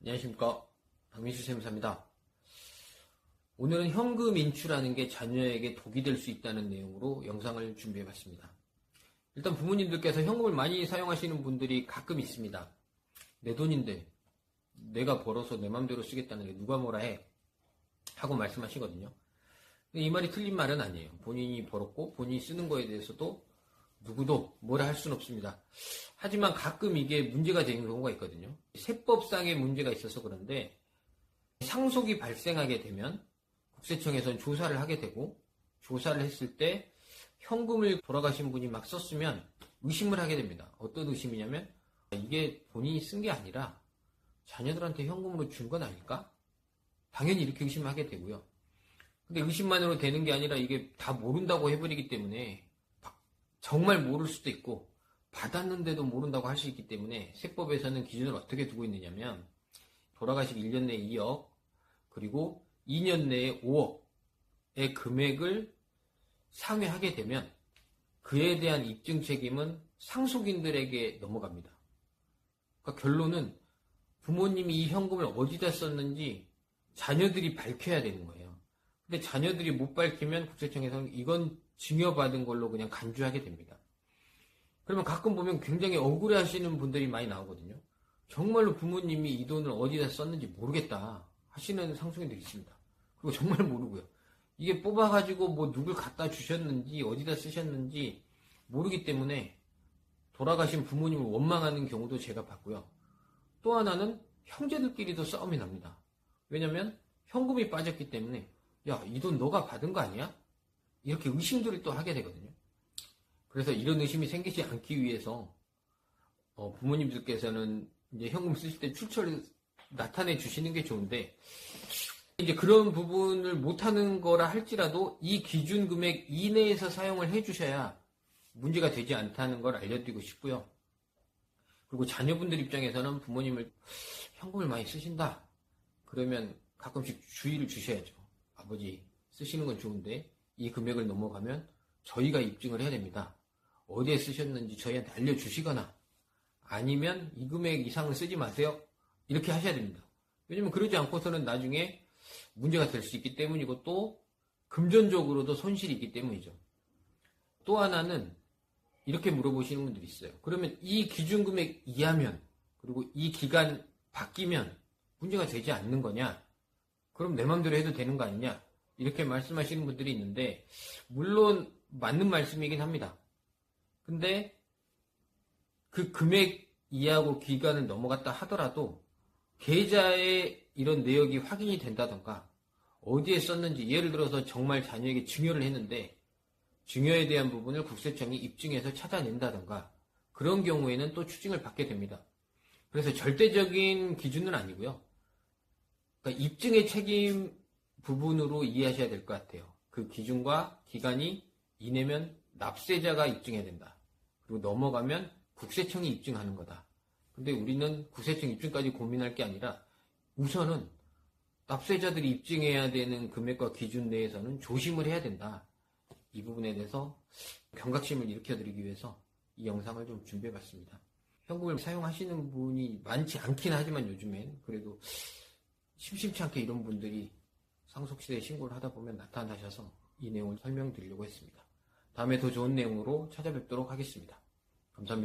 안녕하십니까, 박민수 세무사입니다. 오늘은 현금 인출하는 게 자녀에게 독이 될 수 있다는 내용으로 영상을 준비해봤습니다. 일단 부모님들께서 현금을 많이 사용하시는 분들이 가끔 있습니다. 내 돈인데 내가 벌어서 내 맘대로 쓰겠다는 게 누가 뭐라 해 하고 말씀하시거든요. 이 말이 틀린 말은 아니에요. 본인이 벌었고 본인이 쓰는 거에 대해서도 누구도 뭐라 할 수는 없습니다. 하지만 가끔 이게 문제가 되는 경우가 있거든요. 세법상의 문제가 있어서 그런데 상속이 발생하게 되면 국세청에서는 조사를 하게 되고, 조사를 했을 때 현금을 돌아가신 분이 막 썼으면 의심을 하게 됩니다. 어떤 의심이냐면 이게 본인이 쓴 게 아니라 자녀들한테 현금으로 준 건 아닐까? 당연히 이렇게 의심하게 되고요. 근데 의심만으로 되는 게 아니라 이게 다 모른다고 해버리기 때문에 정말 모를 수도 있고 받았는데도 모른다고 할 수 있기 때문에 세법에서는 기준을 어떻게 두고 있느냐면 돌아가시기 1년 내에 2억 그리고 2년 내에 5억의 금액을 상회하게 되면 그에 대한 입증 책임은 상속인들에게 넘어갑니다. 그러니까 결론은 부모님이 이 현금을 어디다 썼는지 자녀들이 밝혀야 되는 거예요. 근데 자녀들이 못 밝히면 국세청에서는 이건 증여받은 걸로 그냥 간주하게 됩니다. 그러면 가끔 보면 굉장히 억울해 하시는 분들이 많이 나오거든요. 정말로 부모님이 이 돈을 어디다 썼는지 모르겠다 하시는 상속인들이 있습니다. 그리고 정말 모르고요. 이게 뽑아가지고 뭐 누굴 갖다 주셨는지 어디다 쓰셨는지 모르기 때문에 돌아가신 부모님을 원망하는 경우도 제가 봤고요. 또 하나는 형제들끼리도 싸움이 납니다. 왜냐면 현금이 빠졌기 때문에 야, 이 돈 너가 받은 거 아니야? 이렇게 의심들을 또 하게 되거든요. 그래서 이런 의심이 생기지 않기 위해서 부모님들께서는 이제 현금 쓰실 때 출처를 나타내 주시는 게 좋은데, 이제 그런 부분을 못하는 거라 할지라도 이 기준 금액 이내에서 사용을 해주셔야 문제가 되지 않다는 걸 알려드리고 싶고요. 그리고 자녀분들 입장에서는 부모님을 현금을 많이 쓰신다 그러면 가끔씩 주의를 주셔야죠. 아버지 쓰시는 건 좋은데 이 금액을 넘어가면 저희가 입증을 해야 됩니다. 어디에 쓰셨는지 저희한테 알려주시거나 아니면 이 금액 이상은 쓰지 마세요. 이렇게 하셔야 됩니다. 왜냐면 그러지 않고서는 나중에 문제가 될 수 있기 때문이고 또 금전적으로도 손실이 있기 때문이죠. 또 하나는 이렇게 물어보시는 분들이 있어요. 그러면 이 기준 금액 이하면 그리고 이 기간 바뀌면 문제가 되지 않는 거냐? 그럼 내 맘대로 해도 되는 거 아니냐? 이렇게 말씀하시는 분들이 있는데 물론 맞는 말씀이긴 합니다. 근데 그 금액 이하고 기간을 넘어갔다 하더라도 계좌에 이런 내역이 확인이 된다던가 어디에 썼는지, 예를 들어서 정말 자녀에게 증여를 했는데 증여에 대한 부분을 국세청이 입증해서 찾아낸다던가 그런 경우에는 또 추징을 받게 됩니다. 그래서 절대적인 기준은 아니고요. 그러니까 입증의 책임 부분으로 이해하셔야 될 것 같아요. 그 기준과 기간이 이내면 납세자가 입증해야 된다. 그리고 넘어가면 국세청이 입증하는 거다. 근데 우리는 국세청 입증까지 고민할 게 아니라 우선은 납세자들이 입증해야 되는 금액과 기준 내에서는 조심을 해야 된다. 이 부분에 대해서 경각심을 일으켜드리기 위해서 이 영상을 좀 준비해봤습니다. 현금을 사용하시는 분이 많지 않긴 하지만 요즘엔 그래도 심심치 않게 이런 분들이 상속시대에 신고를 하다 보면 나타나셔서 이 내용을 설명드리려고 했습니다. 다음에 더 좋은 내용으로 찾아뵙도록 하겠습니다. 감사합니다.